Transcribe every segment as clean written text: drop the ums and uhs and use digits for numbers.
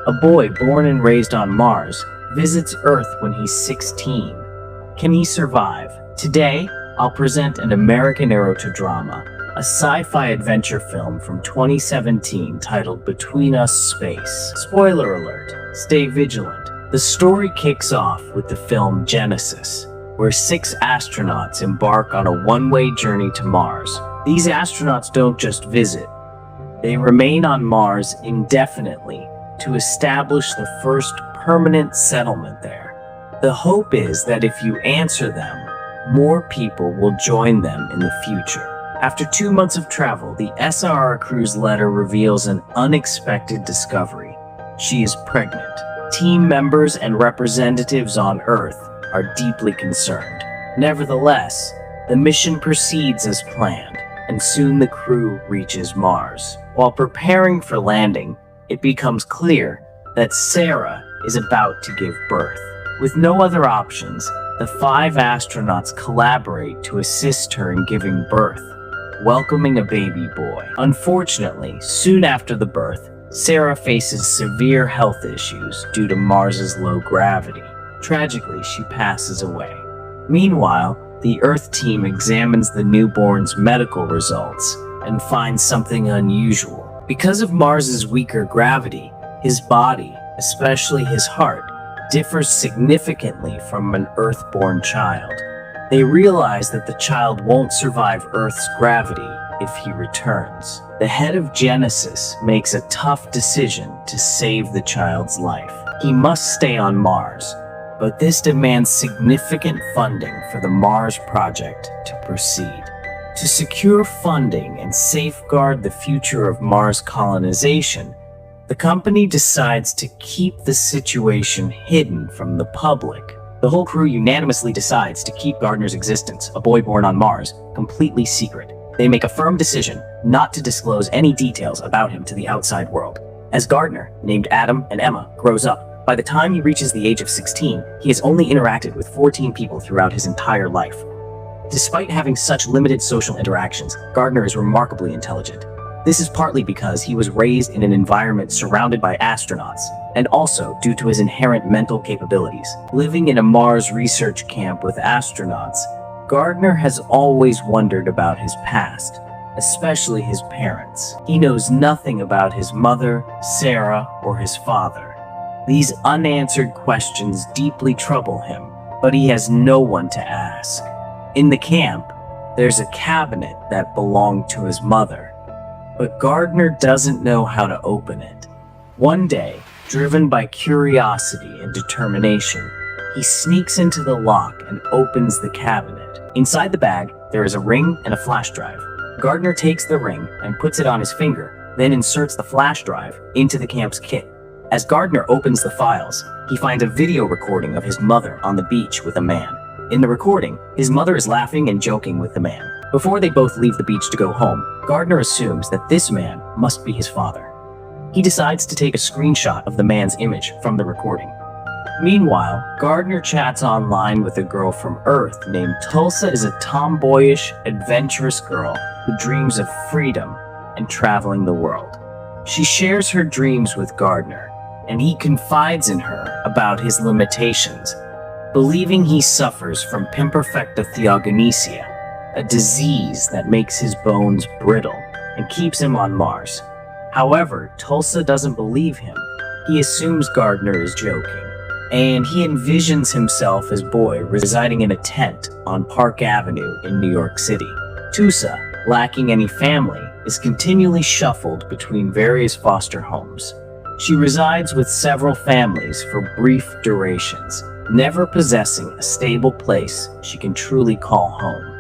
A boy born and raised on Mars visits Earth when he's 16. Can he survive? Today, I'll present an American erotodrama, a sci-fi adventure film from 2017 titled Between Us Space. Spoiler alert, stay vigilant. The story kicks off with the film Genesis, where 6 astronauts embark on a one-way journey to Mars. These astronauts don't just visit, they remain on Mars indefinitely to establish the first permanent settlement there. The hope is that if you answer them, more people will join them in the future. After 2 months of travel, the SRR crew's letter reveals an unexpected discovery. She is pregnant. Team members and representatives on Earth are deeply concerned. Nevertheless, the mission proceeds as planned, and soon the crew reaches Mars. While preparing for landing, it becomes clear that Sarah is about to give birth. With no other options, the 5 astronauts collaborate to assist her in giving birth, welcoming a baby boy. Unfortunately, soon after the birth, Sarah faces severe health issues due to Mars's low gravity. Tragically, she passes away. Meanwhile, the Earth team examines the newborn's medical results and finds something unusual. Because of Mars's weaker gravity, his body, especially his heart, differs significantly from an Earth-born child. They realize that the child won't survive Earth's gravity if he returns. The head of Genesis makes a tough decision to save the child's life. He must stay on Mars, but this demands significant funding for the Mars project to proceed. To secure funding and safeguard the future of Mars colonization, the company decides to keep the situation hidden from the public. The whole crew unanimously decides to keep Gardner's existence, a boy born on Mars, completely secret. They make a firm decision not to disclose any details about him to the outside world. As Gardner, named Adam and Emma, grows up, by the time he reaches the age of 16, he has only interacted with 14 people throughout his entire life. Despite having such limited social interactions, Gardner is remarkably intelligent. This is partly because he was raised in an environment surrounded by astronauts, and also due to his inherent mental capabilities. Living in a Mars research camp with astronauts, Gardner has always wondered about his past, especially his parents. He knows nothing about his mother, Sarah, or his father. These unanswered questions deeply trouble him, but he has no one to ask. In the camp, there's a cabinet that belonged to his mother, but Gardner doesn't know how to open it. One day, driven by curiosity and determination, he sneaks into the lock and opens the cabinet. Inside the bag, there is a ring and a flash drive. Gardner takes the ring and puts it on his finger, then inserts the flash drive into the camp's kit. As Gardner opens the files, he finds a video recording of his mother on the beach with a man. In the recording, his mother is laughing and joking with the man. Before they both leave the beach to go home, Gardner assumes that this man must be his father. He decides to take a screenshot of the man's image from the recording. Meanwhile, Gardner chats online with a girl from Earth named Tulsa. Is a tomboyish, adventurous girl who dreams of freedom and traveling the world. She shares her dreams with Gardner, and he confides in her about his limitations, believing he suffers from imperfecta theogonesia, a disease that makes his bones brittle and keeps him on Mars. However, Tulsa doesn't believe him. He assumes Gardner is joking, and he envisions himself as boy residing in a tent on Park Avenue in New York City. Tulsa, lacking any family, is continually shuffled between various foster homes. She resides with several families for brief durations, never possessing a stable place she can truly call home.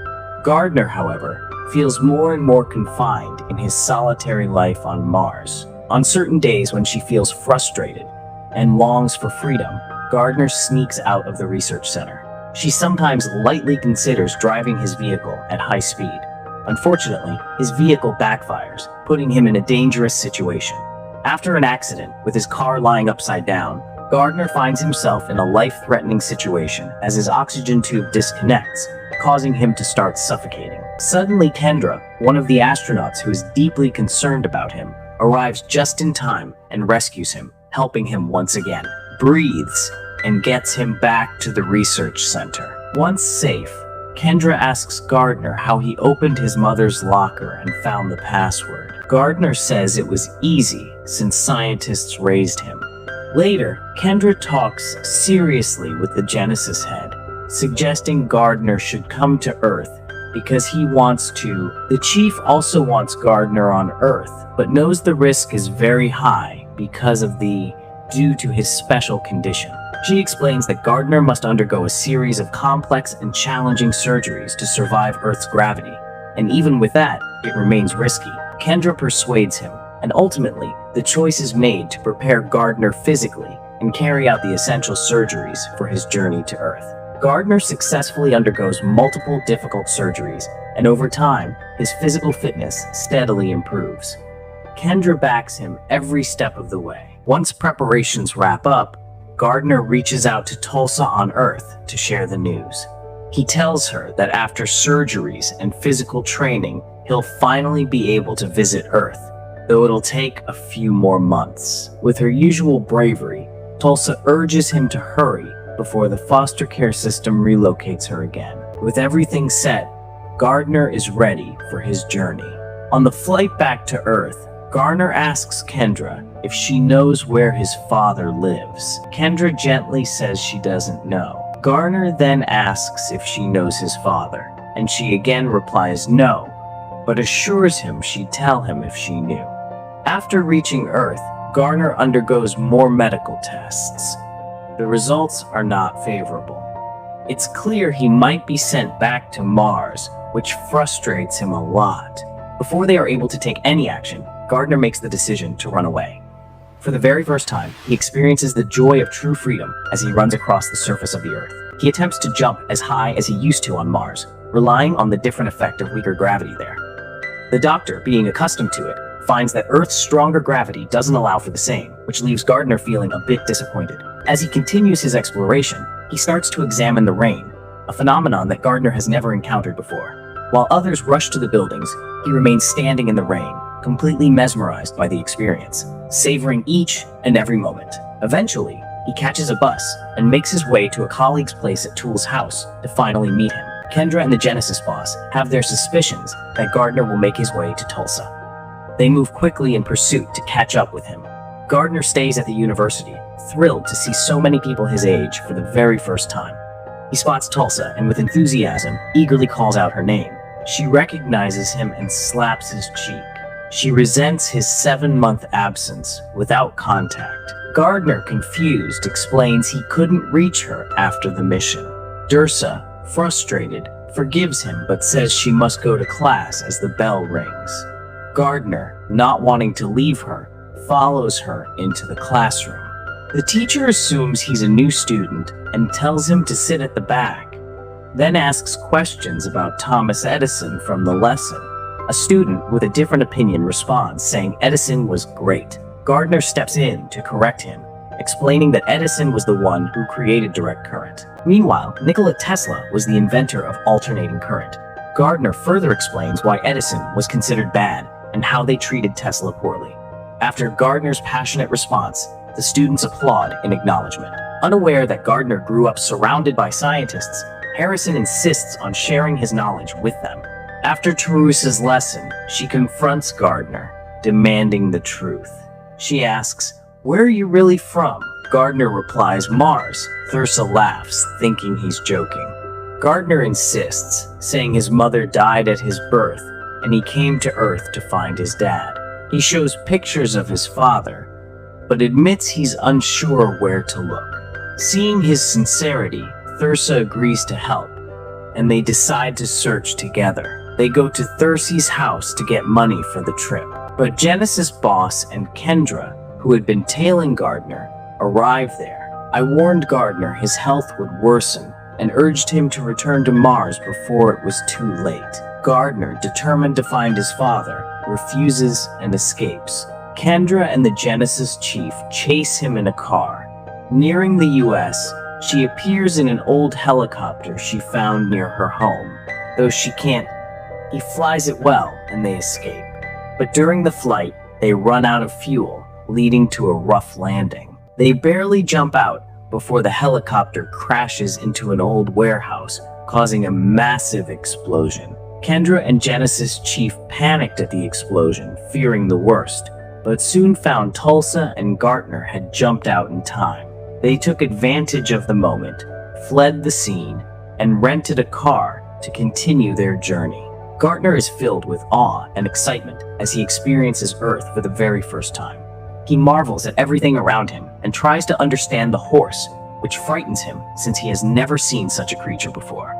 Gardner, however, feels more and more confined in his solitary life on Mars. On certain days when she feels frustrated and longs for freedom, Gardner sneaks out of the research center. She sometimes lightly considers driving his vehicle at high speed. Unfortunately, his vehicle backfires, putting him in a dangerous situation. After an accident with his car lying upside down, Gardner finds himself in a life-threatening situation as his oxygen tube disconnects, causing him to start suffocating. Suddenly, Kendra, one of the astronauts who is deeply concerned about him, arrives just in time and rescues him. helping him once again, breathes, and gets him back to the research center. Once safe, Kendra asks Gardner how he opened his mother's locker and found the password. Gardner says it was easy since scientists raised him. Later, Kendra talks seriously with the Genesis head, suggesting Gardner should come to Earth because he wants to. The chief also wants Gardner on Earth, but knows the risk is very high due to his special condition. She explains that Gardner must undergo a series of complex and challenging surgeries to survive Earth's gravity, and even with that, it remains risky. Kendra persuades him, and ultimately, the choice is made to prepare Gardner physically and carry out the essential surgeries for his journey to Earth. Gardner successfully undergoes multiple difficult surgeries, and over time, his physical fitness steadily improves. Kendra backs him every step of the way. Once preparations wrap up, Gardner reaches out to Tulsa on Earth to share the news. He tells her that after surgeries and physical training, he'll finally be able to visit Earth, though it'll take a few more months. With her usual bravery, Tulsa urges him to hurry before the foster care system relocates her again. With everything set, Gardner is ready for his journey. On the flight back to Earth, Gardner asks Kendra if she knows where his father lives. Kendra gently says she doesn't know. Gardner then asks if she knows his father, and she again replies no, but assures him she'd tell him if she knew. After reaching Earth, Gardner undergoes more medical tests. The results are not favorable. It's clear he might be sent back to Mars, which frustrates him a lot. Before they are able to take any action, Gardner makes the decision to run away. For the very first time, he experiences the joy of true freedom as he runs across the surface of the Earth. He attempts to jump as high as he used to on Mars, relying on the different effect of weaker gravity there. The doctor, being accustomed to it, finds that Earth's stronger gravity doesn't allow for the same, which leaves Gardner feeling a bit disappointed. As he continues his exploration, he starts to examine the rain, a phenomenon that Gardner has never encountered before. While others rush to the buildings, he remains standing in the rain, completely mesmerized by the experience, savoring each and every moment. Eventually, he catches a bus and makes his way to a colleague's place at Toole's house to finally meet him. Kendra and the Genesis boss have their suspicions that Gardner will make his way to Tulsa. They move quickly in pursuit to catch up with him. Gardner stays at the university, thrilled to see so many people his age for the very first time. He spots Tulsa and with enthusiasm, eagerly calls out her name. She recognizes him and slaps his cheek. She resents his 7-month absence without contact. Gardner, confused, explains he couldn't reach her after the mission. Dursa, frustrated, forgives him but says she must go to class as the bell rings. Gardner, not wanting to leave her, follows her into the classroom. The teacher assumes he's a new student and tells him to sit at the back, then asks questions about Thomas Edison from the lesson. A student with a different opinion responds, saying Edison was great. Gardner steps in to correct him, explaining that Edison was the one who created direct current. Meanwhile, Nikola Tesla was the inventor of alternating current. Gardner further explains why Edison was considered bad and how they treated Tesla poorly. After Gardner's passionate response, the students applaud in acknowledgement. Unaware that Gardner grew up surrounded by scientists, Harrison insists on sharing his knowledge with them. After Teresa's lesson, she confronts Gardner, demanding the truth. She asks, "Where are you really from?" Gardner replies, "Mars." Thursa laughs, thinking he's joking. Gardner insists, saying his mother died at his birth, and he came to Earth to find his dad. He shows pictures of his father, but admits he's unsure where to look. Seeing his sincerity, Thursa agrees to help, and they decide to search together. They go to Thursi's house to get money for the trip, but Genesis boss and Kendra, who had been tailing Gardner, arrive there. I warned Gardner his health would worsen and urged him to return to Mars before it was too late. Gardner, determined to find his father, refuses and escapes. Kendra and the Genesis chief chase him in a car. Nearing the US, she appears in an old helicopter she found near her home. Though she can't, he flies it well and they escape. But during the flight, they run out of fuel leading to a rough landing. They barely jump out before the helicopter crashes into an old warehouse, causing a massive explosion. Kendra and Genesis Chief panicked at the explosion, fearing the worst, but soon found Tulsa and Gartner had jumped out in time. They took advantage of the moment, fled the scene, and rented a car to continue their journey. Gartner is filled with awe and excitement as he experiences Earth for the very first time. He marvels at everything around him and tries to understand the horse, which frightens him since he has never seen such a creature before.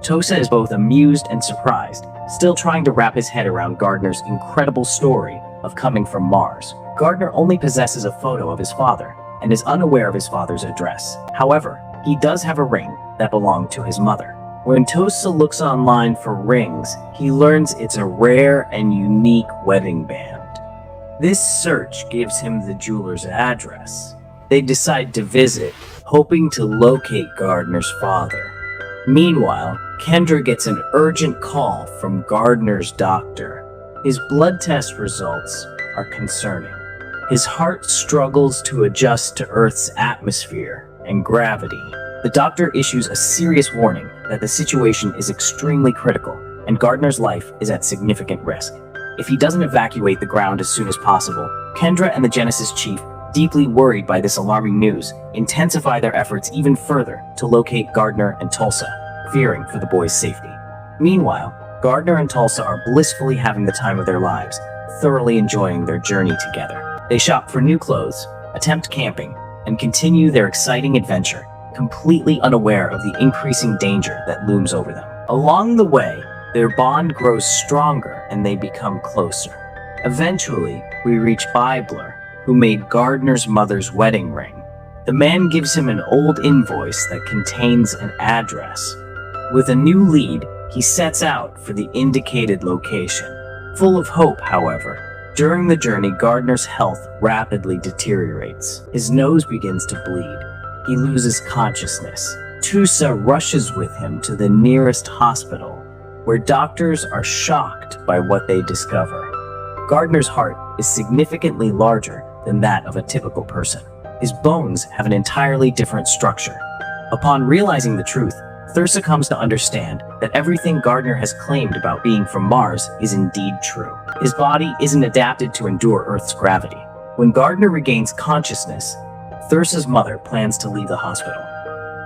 Tosa is both amused and surprised, still trying to wrap his head around Gardner's incredible story of coming from Mars. Gardner only possesses a photo of his father and is unaware of his father's address. However, he does have a ring that belonged to his mother. When Tosa looks online for rings, he learns it's a rare and unique wedding band. This search gives him the jeweler's address. They decide to visit, hoping to locate Gardner's father. Meanwhile, Kendra gets an urgent call from Gardner's doctor. His blood test results are concerning. His heart struggles to adjust to Earth's atmosphere and gravity. The doctor issues a serious warning that the situation is extremely critical and Gardner's life is at significant risk. If he doesn't evacuate the ground as soon as possible, Kendra and the Genesis Chief, deeply worried by this alarming news, intensify their efforts even further to locate Gardner and Tulsa, fearing for the boys' safety. Meanwhile, Gardner and Tulsa are blissfully having the time of their lives, thoroughly enjoying their journey together. They shop for new clothes, attempt camping, and continue their exciting adventure, completely unaware of the increasing danger that looms over them. Along the way, their bond grows stronger and they become closer. Eventually, we reach Bibler, who made Gardner's mother's wedding ring. The man gives him an old invoice that contains an address. With a new lead, he sets out for the indicated location. Full of hope, however, during the journey, Gardner's health rapidly deteriorates. His nose begins to bleed. He loses consciousness. Tusa rushes with him to the nearest hospital, where doctors are shocked by what they discover. Gardner's heart is significantly larger than that of a typical person. His bones have an entirely different structure. Upon realizing the truth, Thursa comes to understand that everything Gardner has claimed about being from Mars is indeed true. His body isn't adapted to endure Earth's gravity. When Gardner regains consciousness, Thursa's mother plans to leave the hospital.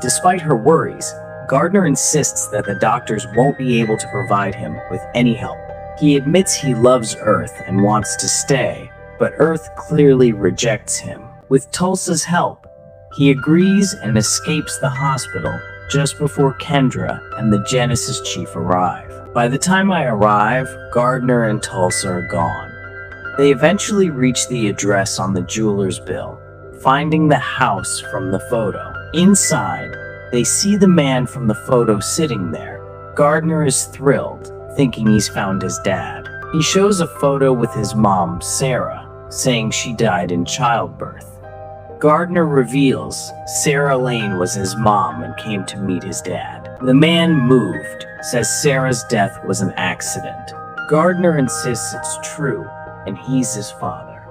Despite her worries, Gardner insists that the doctors won't be able to provide him with any help. He admits he loves Earth and wants to stay, but Earth clearly rejects him. With Tulsa's help, he agrees and escapes the hospital just before Kendra and the Genesis Chief arrive. By the time I arrive, Gardner and Tulsa are gone. They eventually reach the address on the jeweler's bill, finding the house from the photo. Inside, they see the man from the photo sitting there. Gardner is thrilled, thinking he's found his dad. He shows a photo with his mom, Sarah, saying she died in childbirth. Gardner reveals Sarah Lane was his mom and came to meet his dad. The man, moved, says Sarah's death was an accident. Gardner insists it's true, and he's his father.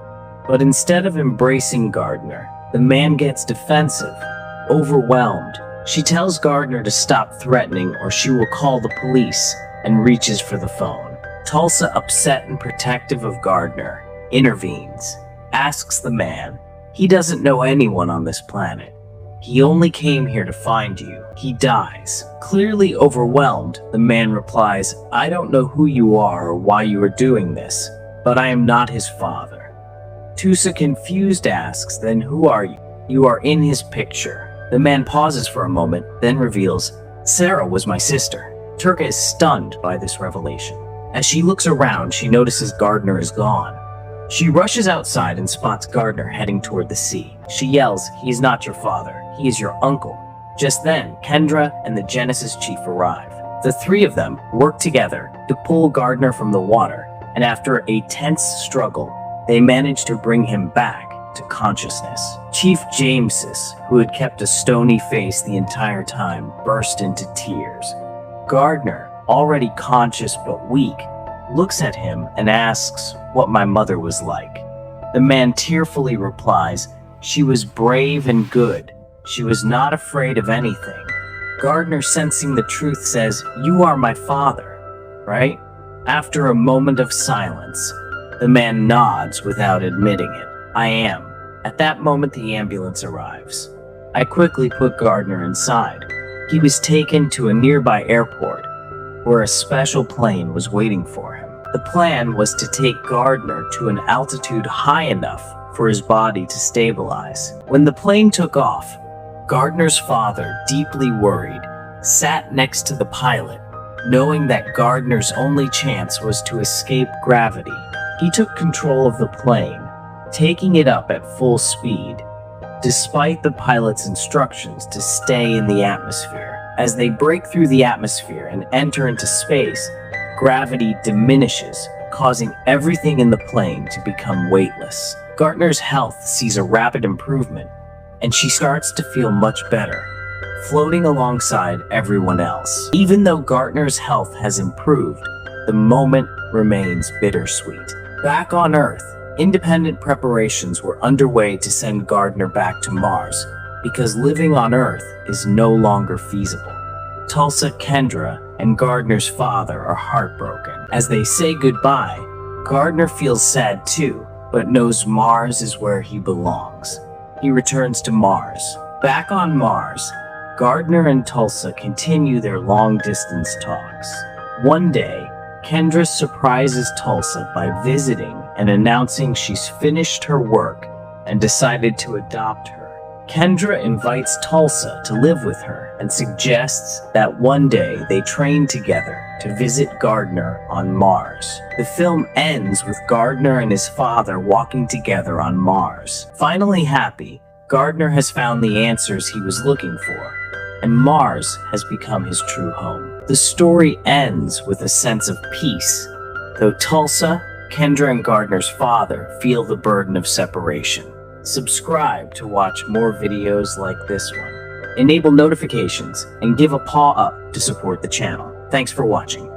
But instead of embracing Gardner, the man gets defensive. Overwhelmed, she tells Gardner to stop threatening or she will call the police and reaches for the phone. Tulsa, upset and protective of Gardner, intervenes, asks the man. He doesn't know anyone on this planet. He only came here to find you. He dies. Clearly overwhelmed, the man replies, I don't know who you are or why you are doing this, but I am not his father. Tusa, confused, asks, then who are you? You are in his picture. The man pauses for a moment, then reveals, Sarah was my sister. Turka is stunned by this revelation. As she looks around, she notices Gardner is gone. She rushes outside and spots Gardner heading toward the sea. She yells, he is not your father, he is your uncle. Just then, Kendra and the Genesis Chief arrive. The three of them work together to pull Gardner from the water, and after a tense struggle, they manage to bring him back to consciousness. Chief Jameses, who had kept a stony face the entire time, burst into tears. Gardner, already conscious but weak, looks at him and asks what my mother was like. The man tearfully replies, "She was brave and good. She was not afraid of anything." Gardner, sensing the truth, says, "You are my father, right?" After a moment of silence, the man nods without admitting it. "I am." At that moment, the ambulance arrives. I quickly put Gardner inside. He was taken to a nearby airport, where a special plane was waiting for him. The plan was to take Gardner to an altitude high enough for his body to stabilize. When the plane took off, Gardner's father, deeply worried, sat next to the pilot, knowing that Gardner's only chance was to escape gravity. He took control of the plane, taking it up at full speed, despite the pilot's instructions to stay in the atmosphere. As they break through the atmosphere and enter into space, gravity diminishes, causing everything in the plane to become weightless. Gardner's health sees a rapid improvement, and she starts to feel much better, floating alongside everyone else. Even though Gardner's health has improved, the moment remains bittersweet. Back on Earth, independent preparations were underway to send Gardner back to Mars, because living on Earth is no longer feasible. Tulsa, Kendra, and Gardner's father are heartbroken. As they say goodbye, Gardner feels sad too, but knows Mars is where he belongs. He returns to Mars. Back on Mars, Gardner and Tulsa continue their long-distance talks. One day, Kendra surprises Tulsa by visiting and announcing she's finished her work and decided to adopt her. Kendra invites Tulsa to live with her and suggests that one day they train together to visit Gardner on Mars. The film ends with Gardner and his father walking together on Mars. Finally happy, Gardner has found the answers he was looking for, and Mars has become his true home. The story ends with a sense of peace, though Tulsa, Kendra, and Gardner's father feel the burden of separation. Subscribe to watch more videos like this one. Enable notifications and give a paw up to support the channel. Thanks for watching.